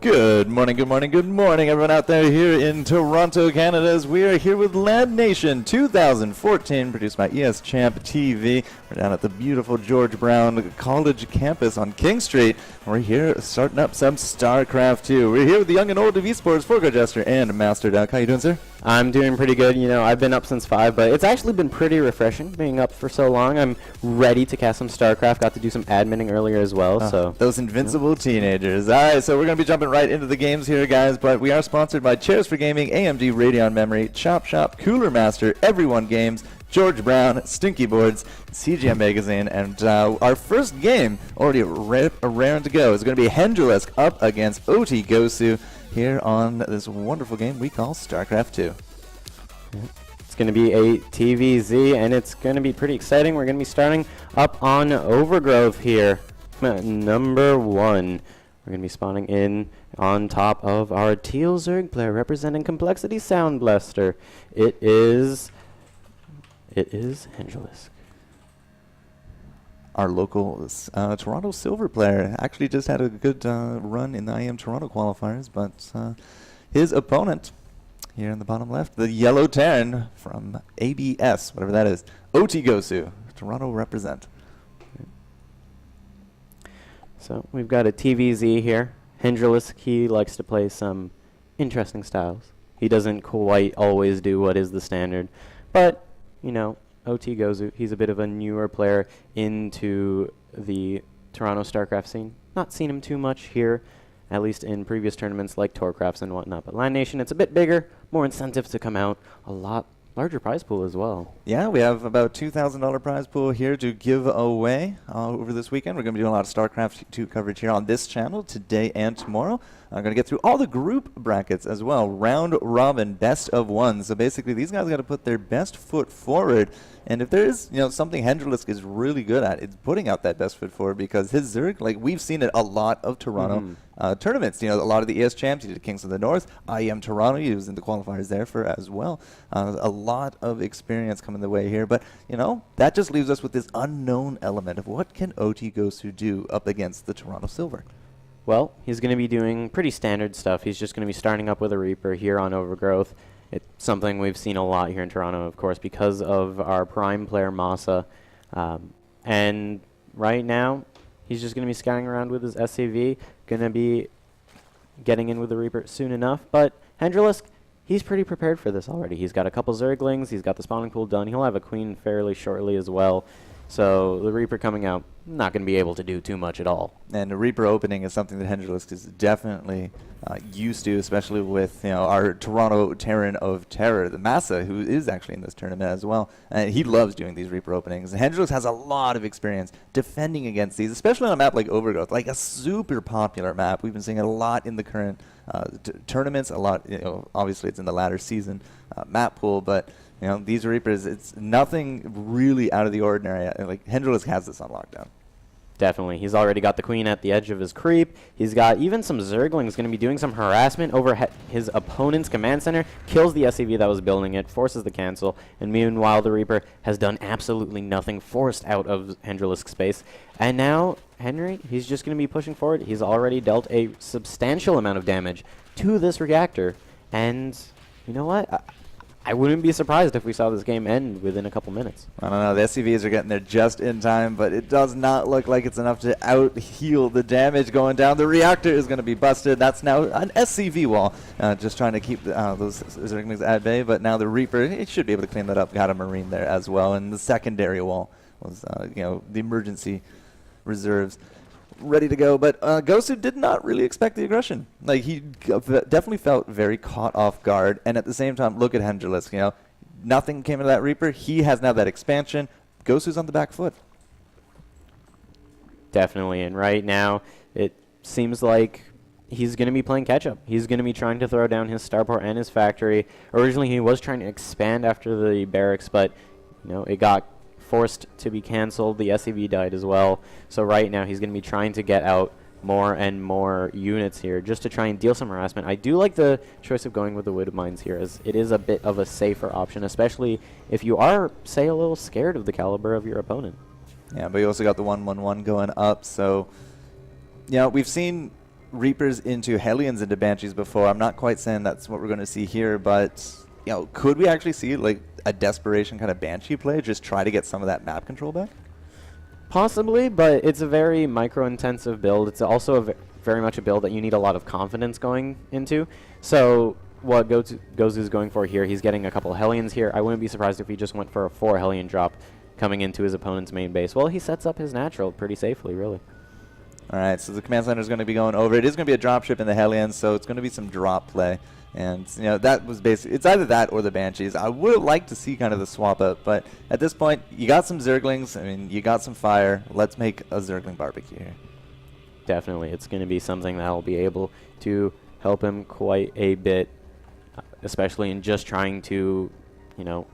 Good morning, everyone out there here in Toronto, Canada, as we are here with LANation 2014, produced by ESChamp TV. We're down at the beautiful George Brown College campus on King Street. We're here starting up some StarCraft 2. We're here with the young and old of esports, Forgo Jester and Master Duck. How you doing, sir? I'm doing pretty good. You know, I've been up since 5, but it's actually been pretty refreshing being up for so long. I'm ready to cast some StarCraft. Got to do some adminning earlier as well. So those invincible teenagers. All right, so we're going to be jumping right into the games here, guys, but we are sponsored by Chairs for Gaming, AMD Radeon Memory, Chop Shop, Cooler Master, Everyone Games, George Brown, Stinky Boards, CGM Magazine, and our first game, already raring to go, is going to be Hendrilisk up against OtiGosu here on this wonderful game we call StarCraft 2. It's going to be a TVZ, and it's going to be pretty exciting. We're going to be starting up on Overgrowth here. Number 1. We're going to be spawning in on top of our Teal Zerg player representing Complexity Sound Blaster. It is Hendrilisk. Our local Toronto Silver player actually just had a good run in the IM Toronto qualifiers, but his opponent here in the bottom left, the Yellow Terran from ABS, whatever that is, OtiGosu, Toronto represent. So we've got a TVZ here. Hendrilisk, he likes to play some interesting styles. He doesn't quite always do what is the standard, but, you know, OtiGosu, he's a bit of a newer player into the Toronto StarCraft scene. Not seen him too much here, at least in previous tournaments like Tourcrafts and whatnot. But LANation, it's a bit bigger, more incentives to come out, a lot larger prize pool as well. Yeah, we have about $2,000 prize pool here to give away over this weekend. We're going to be doing a lot of StarCraft 2 coverage here on this channel today and tomorrow. I'm going to get through all the group brackets as well, round robin, best of one. So basically, these guys got to put their best foot forward. And if there is, you know, something Hendrilisk is really good at, it's putting out that best foot forward, because his Zerg, like we've seen it a lot of Toronto tournaments. You know, a lot of the ESChamps, he did Kings of the North, IM Toronto, he was in the qualifiers there for as well. A lot of experience coming the way here, but you know, that just leaves us with this unknown element of what can OtiGosu do up against the Toronto Silver. Well, he's going to be doing pretty standard stuff. He's just going to be starting up with a Reaper here on Overgrowth. It's something we've seen a lot here in Toronto, of course, because of our prime player, Masa. And right now, he's just going to be scouting around with his SCV, going to be getting in with the Reaper soon enough. But Hendrilisk, he's pretty prepared for this already. He's got a couple Zerglings. He's got the spawning pool done. He'll have a Queen fairly shortly as well. So the Reaper coming out, not going to be able to do too much at all. And the Reaper opening is something that Hendrilisk is definitely used to, especially with, you know, our Toronto Terran of Terror, the Masa, who is actually in this tournament as well. And he loves doing these Reaper openings. And Hendrilisk has a lot of experience defending against these, especially on a map like Overgrowth, like a super popular map. We've been seeing it a lot in the current tournaments, a lot, you know, obviously it's in the latter season map pool, but you know, these Reapers, it's nothing really out of the ordinary. Like, Hendrilisk has this on lockdown. Definitely. He's already got the Queen at the edge of his creep. He's got even some Zerglings going to be doing some harassment over his opponent's command center, kills the SCV that was building it, forces the cancel, and meanwhile the Reaper has done absolutely nothing, forced out of Hendrilisk's space. And now, Henry, he's just going to be pushing forward. He's already dealt a substantial amount of damage to this reactor. And you know what? I wouldn't be surprised if we saw this game end within a couple minutes. I don't know. The SCVs are getting there just in time, but it does not look like it's enough to out-heal the damage going down. The reactor is going to be busted. That's now an SCV wall, just trying to keep those Zerglings at bay. But now the Reaper, it should be able to clean that up. Got a Marine there as well. And the secondary wall was, you know, the emergency reserves ready to go, but Gosu did not really expect the aggression. Like, he definitely felt very caught off guard, and at the same time, look at Hendrilisk, you know, nothing came into that Reaper. He has now that expansion. Gosu's on the back foot. Definitely, and right now, it seems like he's going to be playing catch-up. He's going to be trying to throw down his starport and his factory. Originally, he was trying to expand after the barracks, but, you know, it got forced to be cancelled. The SCV died as well. So right now he's going to be trying to get out more and more units here just to try and deal some harassment. I do like the choice of going with the Widow Mines here, as it is a bit of a safer option, especially if you are, say, a little scared of the caliber of your opponent. Yeah, but you also got the 1-1-1 going up, so, you know, we've seen Reapers into Hellions into Banshees before. I'm not quite saying that's what we're going to see here, but you know, could we actually see like a desperation kind of Banshee play, just try to get some of that map control back? Possibly, but it's a very micro-intensive build. It's also a very much a build that you need a lot of confidence going into. So what Gosu is going for here, he's getting a couple Hellions here. I wouldn't be surprised if he just went for a 4 Hellion drop coming into his opponent's main base. Well, he sets up his natural pretty safely, really. All right, so the command center is going to be going over. It is going to be a dropship in the Hellions, so it's going to be some drop play. And, you know, that was basically, it's either that or the Banshees. I would like to see kind of the swap up, but at this point, you got some Zerglings. I mean, you got some fire. Let's make a Zergling barbecue here. Definitely. It's going to be something that will be able to help him quite a bit, especially in just trying to, you know,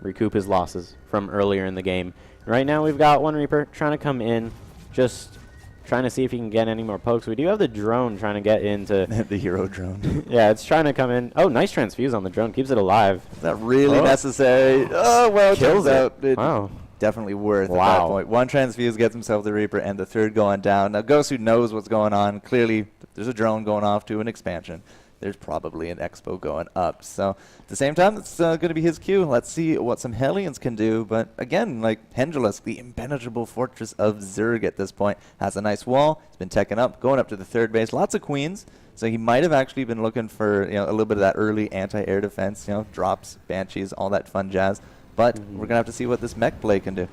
recoup his losses from earlier in the game. Right now, we've got one Reaper trying to come in, just trying to see if he can get any more pokes. We do have the drone trying to get into... the hero drone. Yeah, it's trying to come in. Oh, nice transfuse on the drone. Keeps it alive. Is that really necessary? Oh, well, Kills it. Wow. Definitely worth at that point. One transfuse gets himself the Reaper, and the third going down. Now, Gosu knows what's going on. Clearly, there's a drone going off to an expansion. There's probably an expo going up. So at the same time, it's going to be his cue. Let's see what some Hellions can do. But again, like Hengelis, the impenetrable fortress of Zerg at this point, has a nice wall. It's been teching up, going up to the third base. Lots of queens. So he might have actually been looking for, you know, a little bit of that early anti-air defense, you know, drops, banshees, all that fun jazz. But we're going to have to see what this mech play can do.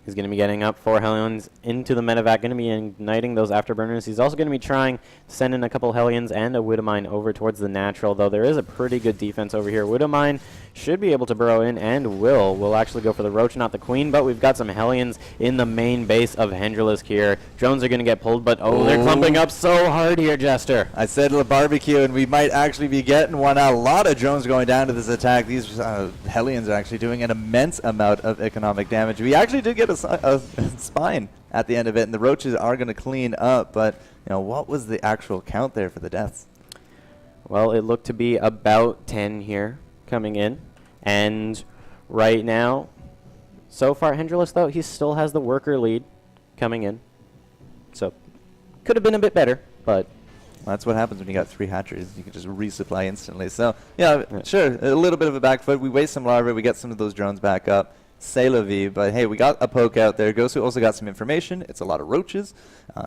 He's going to be getting up 4 Hellions into the medevac, going to be igniting those afterburners. He's also going to be trying to send in a couple Hellions and a Widowmine over towards the natural, though there is a pretty good defense over here. Widowmine should be able to burrow in and will actually go for the Roach, not the Queen, but we've got some Hellions in the main base of Hendralisk here. Drones are going to get pulled, but they're clumping up so hard here, Jester. I said a barbecue, and we might actually be getting one out. A lot of drones going down to this attack. These Hellions are actually doing an immense amount of economic damage. We actually did get a spine at the end of it, and the Roaches are going to clean up, but you know, what was the actual count there for the deaths? Well, it looked to be about 10 here coming in, and right now, so far, Hendralis, though, he still has the worker lead coming in, so could have been a bit better, but that's what happens when you got 3 hatcheries. You can just resupply instantly. So, yeah, sure, a little bit of a back foot. We waste some larvae. We get some of those drones back up. C'est la vie, but hey, we got a poke out there. Gosu also got some information. It's a lot of roaches.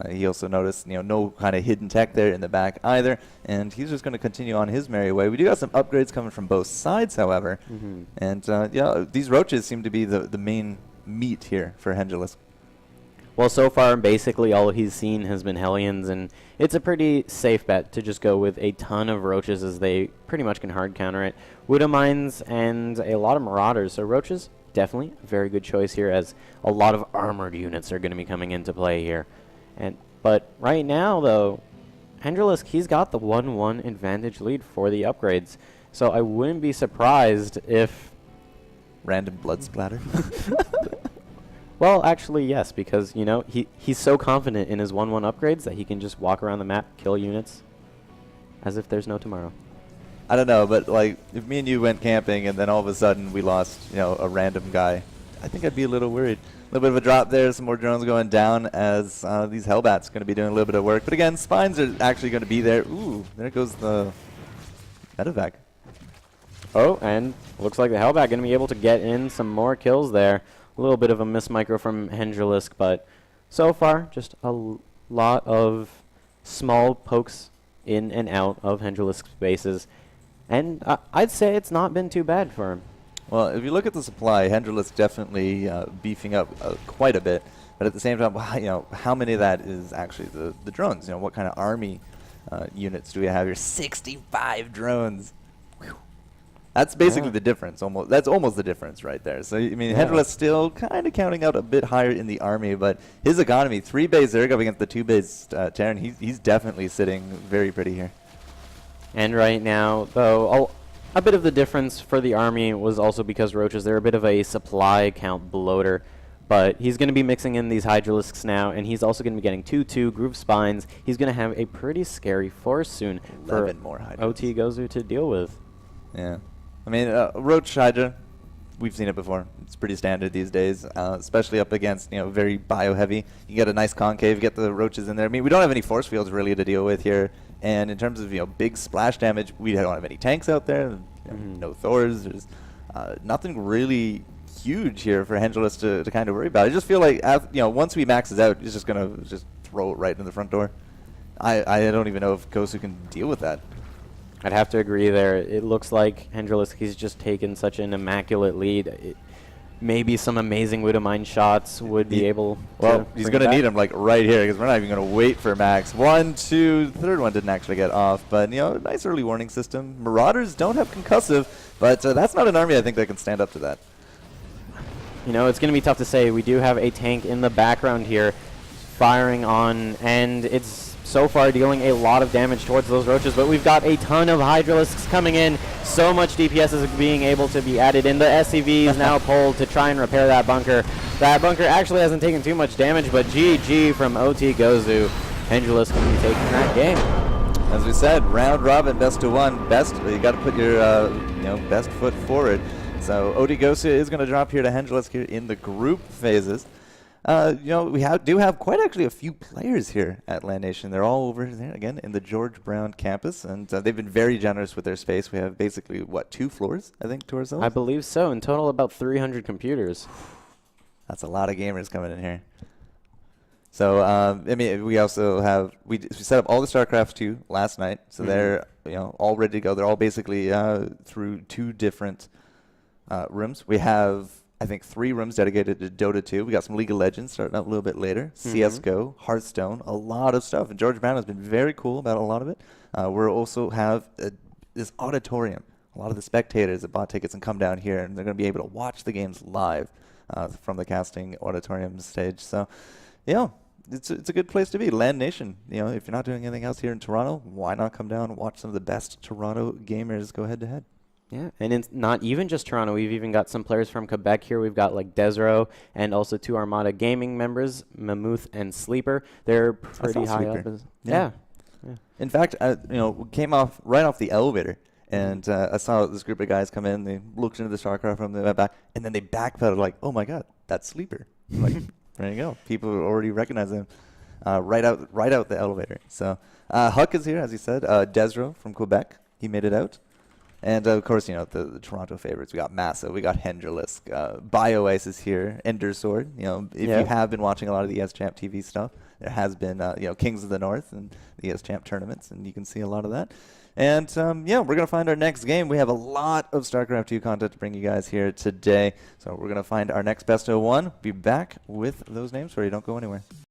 He also noticed, you know, no kind of hidden tech there in the back either, and he's just going to continue on his merry way. We do got some upgrades coming from both sides, however, and yeah, these roaches seem to be the main meat here for Hengelis. Well, so far, basically all he's seen has been Hellions, and it's a pretty safe bet to just go with a ton of Roaches, as they pretty much can hard counter it. Widowmines and a lot of Marauders, so Roaches, definitely a very good choice here, as a lot of armored units are going to be coming into play here. But right now, though, Hendralisk, he's got the 1-1 advantage lead for the upgrades, so I wouldn't be surprised if... Random blood splatter? Well, actually, yes, because, you know, he's so confident in his 1-1 upgrades that he can just walk around the map, kill units, as if there's no tomorrow. I don't know, but like, if me and you went camping and then all of a sudden we lost, you know, a random guy, I think I'd be a little worried. A little bit of a drop there, some more drones going down as these Hellbats going to be doing a little bit of work. But again, spines are actually going to be there. Ooh, there goes the medevac. Oh, and looks like the Hellbat going to be able to get in some more kills there. A little bit of a miss micro from Hendralisk, but so far, just a lot of small pokes in and out of Hendralisk's bases. And I'd say it's not been too bad for him. Well, if you look at the supply, Hendralisk definitely beefing up quite a bit. But at the same time, you know, how many of that is actually the drones? You know, what kind of army units do we have here? 65 drones. Whew. That's basically the difference. That's almost the difference right there. So, I mean, Hendralisk still kind of counting out a bit higher in the army, but his economy, 3 base Zerg up against the 2 base Terran, he's definitely sitting very pretty here. And right now, though, a bit of the difference for the army was also because Roaches, they're a bit of a supply count bloater. But he's going to be mixing in these Hydralisks now, and he's also going to be getting 2-2 Groove Spines. He's going to have a pretty scary force soon for more OtiGosu to deal with. Yeah. I mean, Roach Hydra, we've seen it before. It's pretty standard these days, especially up against very bio-heavy. You get a nice concave, get the roaches in there. I mean, we don't have any force fields really to deal with here, and in terms of big splash damage, we don't have any tanks out there. No Thors. There's nothing really huge here for Hengelis to kind of worry about. I just feel like once we max it out, he's just gonna throw it right in the front door. I don't even know if Gosu can deal with that. I'd have to agree there. It looks like Hendriliski's just taken such an immaculate lead. Maybe some amazing Widowmine shots would be able to. Well, he's going to need him like right here because we're not even going to wait for Max. 1, 2, the third one didn't actually get off, but nice early warning system. Marauders don't have concussive, but that's not an army I think that can stand up to that. It's going to be tough to say. We do have a tank in the background here firing on, and it's so far dealing a lot of damage towards those roaches, but we've got a ton of Hydralisks coming in. So much DPS is being able to be added in. The SCV is now pulled to try and repair that bunker. That bunker actually hasn't taken too much damage, but GG from OtiGosu. Hendrilisk can be taking that game. As we said, round robin, best of one. You got to put your best foot forward. So OtiGosu is going to drop here to Hendrilisk here in the group phases. We do have quite actually a few players here at LANation. They're all over there again in the George Brown campus, and they've been very generous with their space. We have basically 2 floors, I think, to ourselves. I believe so. In total, about 300 computers. That's a lot of gamers coming in here. So I mean, we also have we set up all the StarCraft 2 last night, so they're all ready to go. They're all basically through 2 different rooms. We have, I think, 3 rooms dedicated to Dota 2. We got some League of Legends starting up a little bit later. CSGO, Hearthstone, a lot of stuff. And George Brown has been very cool about a lot of it. We also have this auditorium. A lot of the spectators that bought tickets and come down here, and they're going to be able to watch the games live from the casting auditorium stage. So, it's a good place to be. LANation. If you're not doing anything else here in Toronto, why not come down and watch some of the best Toronto gamers go head-to-head? Yeah, and it's not even just Toronto. We've even got some players from Quebec here. We've got like Desro and also 2 Armada Gaming members, Mammoth and Sleeper. They're pretty high up. Yeah. In fact, came right off the elevator, and I saw this group of guys come in. They looked into the StarCraft room, they went back, and then they backpedaled like, "Oh my God, that's Sleeper!" Like, there you go. People already recognize him right out the elevator. So Huck is here, as you said. Desro from Quebec, he made it out. And, of course, the Toronto favorites. We got Massa, we got Hendrilisk, BioIce is here, Ender Sword. If you have been watching a lot of the ESChamp TV stuff, there has been, Kings of the North and the ESChamp tournaments, and you can see a lot of that. And, we're going to find our next game. We have a lot of StarCraft 2 content to bring you guys here today. So we're going to find our next best of one. Be back with those names for you. Don't go anywhere.